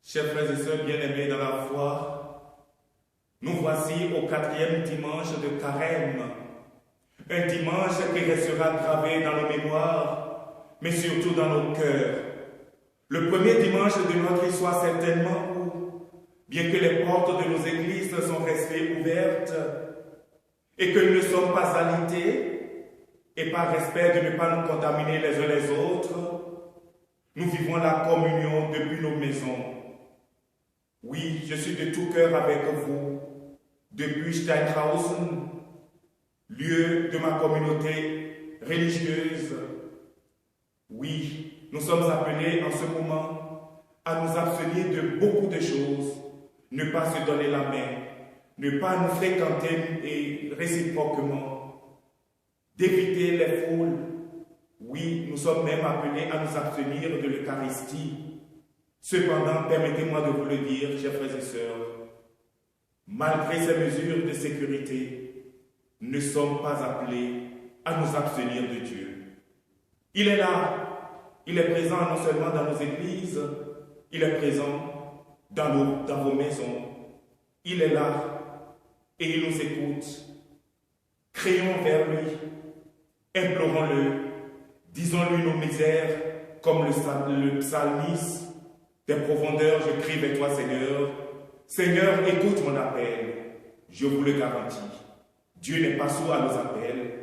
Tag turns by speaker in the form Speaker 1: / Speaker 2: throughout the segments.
Speaker 1: Chers frères et sœurs bien-aimés dans la foi, nous voici au 4e dimanche de Carême, un dimanche qui restera gravé dans nos mémoires, mais surtout dans nos cœurs. Le premier dimanche de notre histoire certainement où, bien que les portes de nos églises sont restées ouvertes et que nous ne sommes pas alités, et par respect de ne pas nous contaminer les uns les autres, nous vivons la communion depuis nos maisons. Oui, je suis de tout cœur avec vous, depuis Steinhausen, lieu de ma communauté religieuse. Oui, nous sommes appelés en ce moment à nous abstenir de beaucoup de choses, ne pas se donner la main, ne pas nous fréquenter et réciproquement, d'éviter les foules. Oui, nous sommes même appelés à nous abstenir de l'Eucharistie. Cependant, permettez-moi de vous le dire, chers frères et sœurs, malgré ces mesures de sécurité, nous ne sommes pas appelés à nous abstenir de Dieu. Il est là, il est présent non seulement dans nos églises, il est présent dans vos maisons, il est là et il nous écoute. Crions vers lui, implorons-le, disons-lui nos misères comme le psalmiste. Des profondeurs, je crie vers toi, Seigneur. Seigneur, écoute mon appel. Je vous le garantis. Dieu n'est pas sourd à nos appels.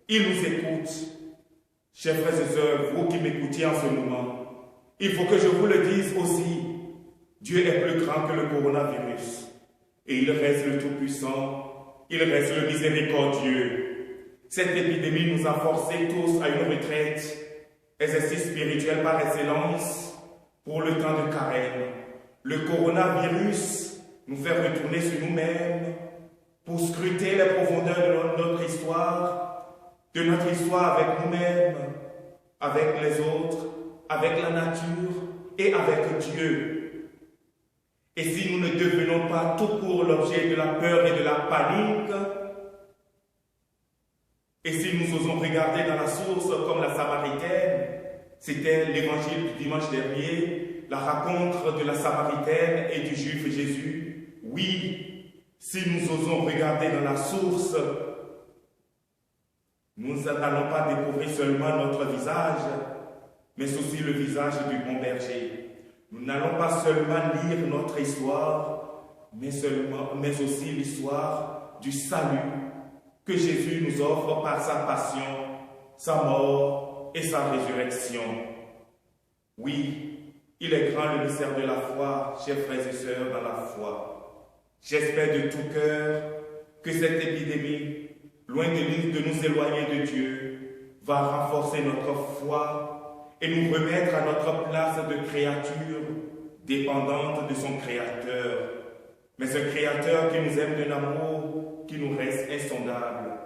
Speaker 1: Il nous écoute. Chers frères et sœurs, vous qui m'écoutiez en ce moment, il faut que je vous le dise aussi. Dieu est plus grand que le coronavirus. Et il reste le Tout-Puissant. Il reste le Miséricordieux. Cette épidémie nous a forcés tous à une retraite, exercice spirituel par excellence, pour le temps de carême. Le coronavirus nous fait retourner sur nous-mêmes pour scruter les profondeurs de notre histoire avec nous-mêmes, avec les autres, avec la nature et avec Dieu. Et si nous ne devenons pas tout pour l'objet de la peur et de la panique, et si nous osons regarder dans la source comme la Samaritaine, c'était l'évangile du dimanche dernier, la rencontre de la Samaritaine et du Juif Jésus. Oui, si nous osons regarder dans la source, nous n'allons pas découvrir seulement notre visage, mais aussi le visage du bon berger. Nous n'allons pas seulement lire notre histoire, mais aussi l'histoire du salut que Jésus nous offre par sa passion, sa mort et sa résurrection. Oui, il est grand le mystère de la foi, chers frères et sœurs dans la foi. J'espère de tout cœur que cette épidémie, loin de nous éloigner de Dieu, va renforcer notre foi et nous remettre à notre place de créature dépendante de son Créateur. Mais ce Créateur qui nous aime d'un amour qui nous reste insondable.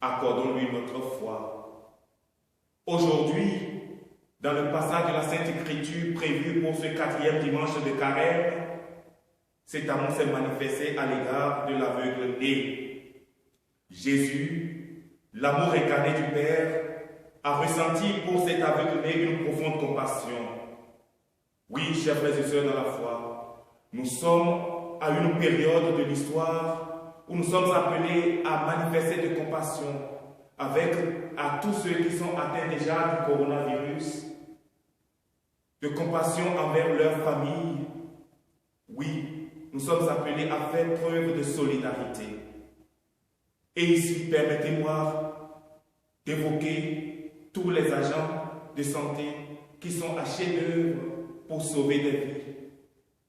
Speaker 1: Accordons-lui notre foi. Aujourd'hui, dans le passage de la Sainte Écriture prévu pour ce 4e dimanche de Carême, cet amour s'est manifesté à l'égard de l'aveugle né. Jésus, l'amour incarné du Père, a ressenti pour cet aveugle né une profonde compassion. Oui, chers frères et sœurs dans la foi, nous sommes à une période de l'histoire où nous sommes appelés à manifester de compassion à tous ceux qui sont atteints déjà du coronavirus, de compassion envers leur famille. Oui, nous sommes appelés à faire preuve de solidarité. Et ici, permettez-moi d'évoquer tous les agents de santé qui sont à chef-d'œuvre pour sauver des vies,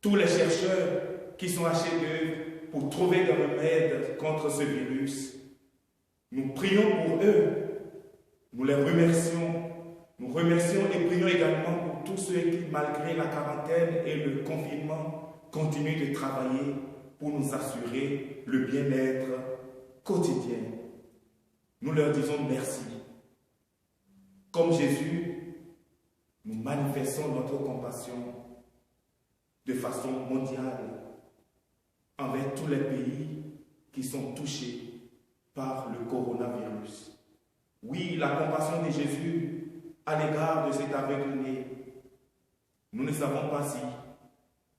Speaker 1: tous les chercheurs qui sont à chef-d'œuvre pour trouver des remèdes contre ce virus. Nous prions pour eux, nous les remercions. Nous remercions et prions également pour tous ceux qui, malgré la quarantaine et le confinement, continuent de travailler pour nous assurer le bien-être quotidien. Nous leur disons merci. Comme Jésus, nous manifestons notre compassion de façon mondiale envers tous les pays qui sont touchés par le coronavirus. Oui, la compassion de Jésus à l'égard de cet aveugle né. Nous ne savons pas si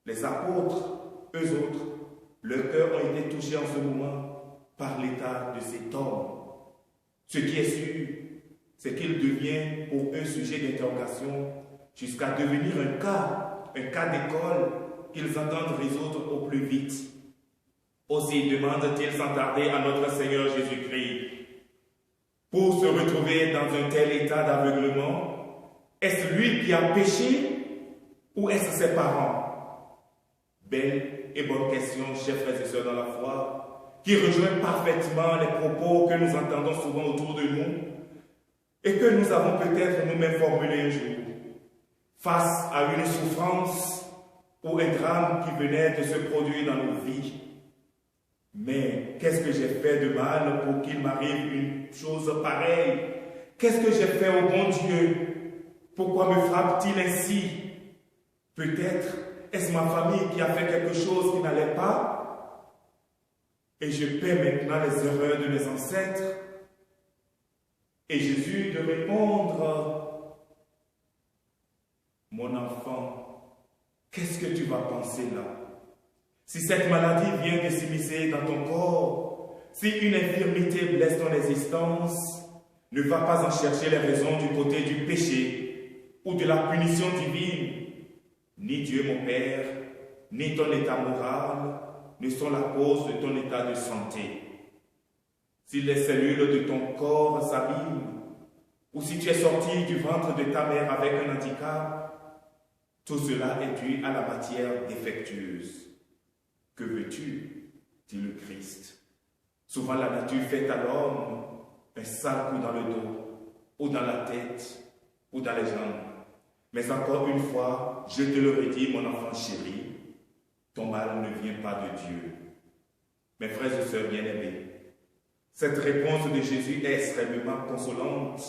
Speaker 1: Les apôtres, eux autres, leurs cœurs ont été touchés en ce moment par l'état de cet homme. Ce qui est sûr, c'est qu'il devient pour eux sujet d'interrogation jusqu'à devenir un cas d'école qu'ils entendent résoudre au plus vite. Aussi demandent-ils sans tarder à notre Seigneur Jésus-Christ, pour se retrouver dans un tel état d'aveuglement, est-ce lui qui a péché ou est-ce ses parents? Belle et bonne question, chers frères et sœurs dans la foi, qui rejoint parfaitement les propos que nous entendons souvent autour de nous et que nous avons peut-être nous-mêmes formulés un jour. Face à une souffrance ou un drame qui venait de se produire dans nos vies. Mais qu'est-ce que j'ai fait de mal pour qu'il m'arrive une chose pareille? Qu'est-ce que j'ai fait au bon Dieu? Pourquoi me frappe-t-il ainsi? Peut-être est-ce ma famille qui a fait quelque chose qui n'allait pas? Et je paie maintenant les erreurs de mes ancêtres. Et Jésus de répondre, mon enfant, qu'est-ce que tu vas penser là? Si cette maladie vient de s'immiscer dans ton corps, si une infirmité blesse ton existence, ne va pas en chercher les raisons du côté du péché ou de la punition divine. Ni Dieu mon Père, ni ton état moral ne sont la cause de ton état de santé. Si les cellules de ton corps s'abîment, ou si tu es sorti du ventre de ta mère avec un handicap, tout cela est dû à la matière défectueuse. Que veux-tu, dit le Christ. Souvent la nature fait à l'homme un sale coup dans le dos, ou dans la tête, ou dans les jambes. Mais encore une fois, je te le redis, mon enfant chéri, ton mal ne vient pas de Dieu. Mes frères et sœurs bien-aimés, cette réponse de Jésus est extrêmement consolante,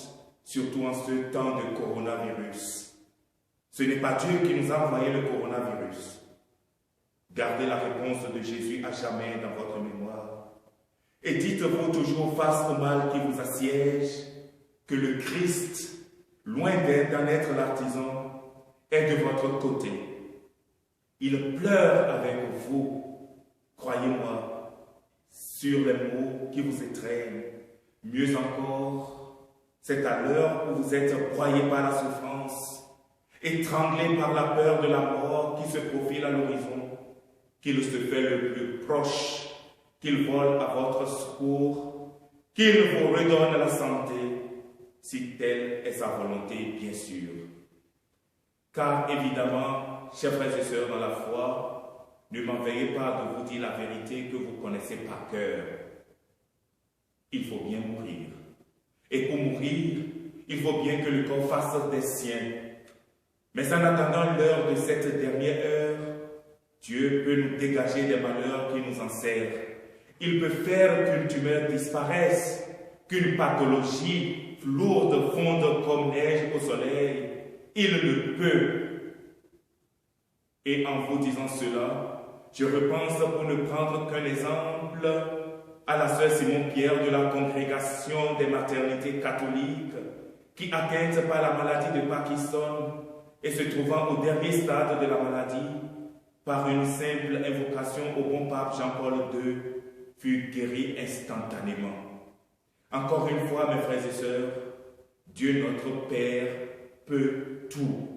Speaker 1: surtout en ce temps de coronavirus. Ce n'est pas Dieu qui nous a envoyé le coronavirus. Gardez la réponse de Jésus à jamais dans votre mémoire. Et dites-vous toujours face au mal qui vous assiège, que le Christ, loin d'en être l'artisan, est de votre côté. Il pleure avec vous, croyez-moi, sur les maux qui vous étreignent. Mieux encore, c'est à l'heure où vous êtes broyé par la souffrance, étranglé par la peur de la mort qui se profile à l'horizon, qu'il se fait le plus proche, qu'il vole à votre secours, qu'il vous redonne la santé, si telle est sa volonté, bien sûr. Car évidemment, chers frères et sœurs dans la foi, ne m'en veuillez pas de vous dire la vérité que vous connaissez par cœur. Il faut bien mourir. Et pour mourir, il faut bien que le corps fasse des siens. Mais en attendant l'heure de cette dernière heure, Dieu peut nous dégager des malheurs qui nous enserrent. Il peut faire qu'une tumeur disparaisse, qu'une pathologie lourde fonde comme neige au soleil. Il le peut. Et en vous disant cela, je repense pour ne prendre qu'un exemple à la sœur Simon-Pierre de la congrégation des maternités catholiques qui, atteinte par la maladie de Parkinson et se trouvant au dernier stade de la maladie, par une simple invocation au bon pape Jean-Paul II, fut guéri instantanément. Encore une fois, mes frères et sœurs, Dieu notre Père peut tout.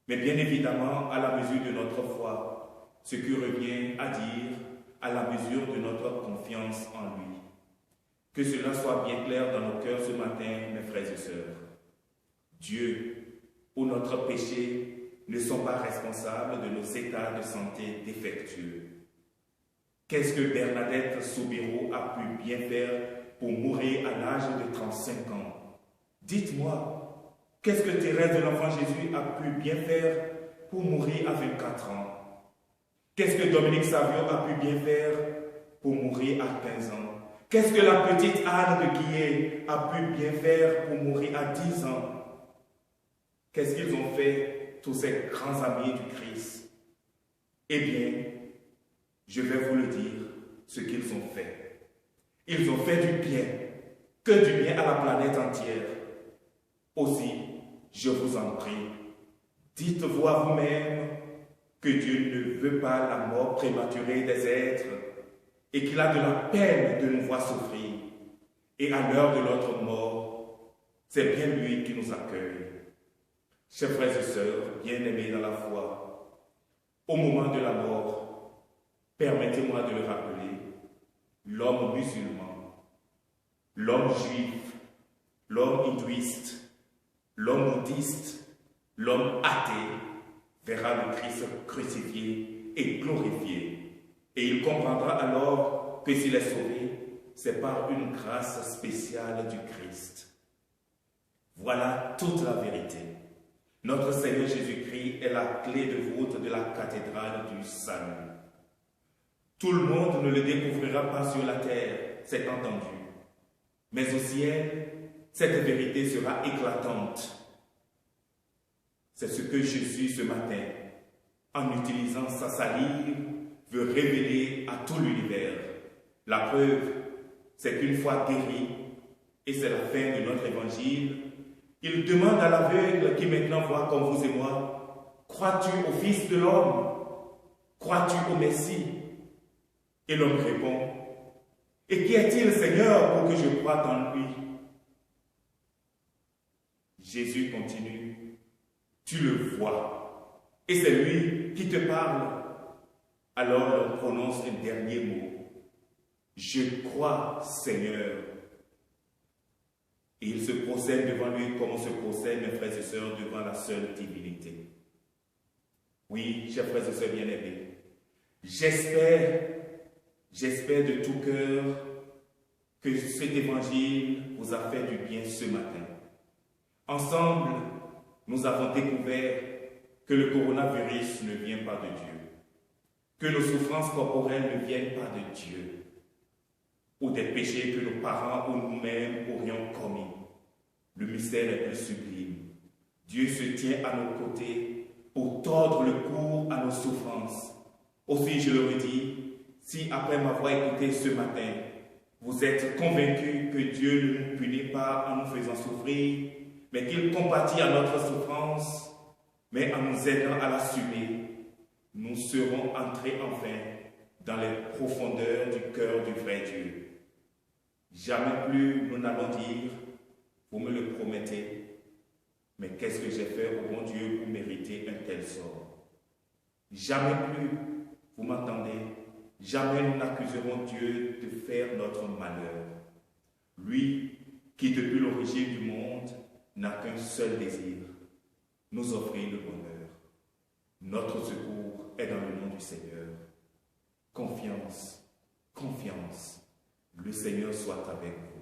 Speaker 1: Mais bien évidemment, à la mesure de notre foi, ce qui revient à dire à la mesure de notre confiance en lui. Que cela soit bien clair dans nos cœurs ce matin, mes frères et sœurs. Dieu ou notre péché ne sont pas responsables de nos états de santé défectueux. Qu'est-ce que Bernadette Soubirous a pu bien faire pour mourir à l'âge de 35 ans? Dites-moi, qu'est-ce que Thérèse de l'Enfant Jésus a pu bien faire pour mourir à 24 ans? Qu'est-ce que Dominique Savio a pu bien faire pour mourir à 15 ans? Qu'est-ce que la petite Anne de Guillet a pu bien faire pour mourir à 10 ans? Qu'est-ce qu'ils ont fait, tous ces grands amis du Christ? Eh bien, je vais vous le dire, ce qu'ils ont fait. Ils ont fait du bien, que du bien à la planète entière. Aussi, je vous en prie, dites-vous à vous-même que que Dieu ne veut pas la mort prématurée des êtres et qu'il a de la peine de nous voir souffrir. Et à l'heure de notre mort, c'est bien lui qui nous accueille. Chers frères et sœurs, bien-aimés dans la foi, au moment de la mort, permettez-moi de le rappeler, l'homme musulman, l'homme juif, l'homme hindouiste, l'homme bouddhiste, l'homme athée verra le Christ crucifié et glorifié. Et il comprendra alors que s'il est sauvé, c'est par une grâce spéciale du Christ. Voilà toute la vérité. Notre Seigneur Jésus-Christ est la clé de voûte de la cathédrale du salut. Tout le monde ne le découvrira pas sur la terre, c'est entendu. Mais au ciel, cette vérité sera éclatante. C'est ce que Jésus, ce matin, en utilisant sa salive, veut révéler à tout l'univers. La preuve, c'est qu'une fois guéri, et c'est la fin de notre évangile, il demande à l'aveugle qui maintenant voit comme vous et moi, « Crois-tu au Fils de l'homme? Crois-tu au Messie ?» Et l'homme répond, « Et qui est-il, Seigneur, pour que je croie en lui ?» Jésus continue, « Tu le vois, et c'est lui qui te parle. » Alors on prononce un dernier mot, « Je crois, Seigneur. » Et il se procède devant lui comme on se procède, mes frères et sœurs, devant la seule divinité. Oui, chers frères et sœurs bien-aimés, j'espère de tout cœur que cet évangile vous a fait du bien ce matin. Ensemble, nous avons découvert que le coronavirus ne vient pas de Dieu, que nos souffrances corporelles ne viennent pas de Dieu, ou des péchés que nos parents ou nous-mêmes aurions commis. Le mystère est plus sublime. Dieu se tient à nos côtés pour tordre le cou à nos souffrances. Aussi, je le redis, si après m'avoir écouté ce matin, vous êtes convaincus que Dieu ne nous punit pas en nous faisant souffrir, mais qu'il compatit à notre souffrance, mais en nous aidant à l'assumer, nous serons entrés enfin dans les profondeurs du cœur du vrai Dieu. Jamais plus nous n'allons dire, vous me le promettez, mais qu'est-ce que j'ai fait au bon Dieu pour mériter un tel sort? Jamais plus, vous m'entendez, jamais nous n'accuserons Dieu de faire notre malheur. Lui qui depuis l'origine du monde n'a qu'un seul désir, nous offrir le bonheur. Notre secours est dans le nom du Seigneur. Confiance, confiance. Le Seigneur soit avec vous.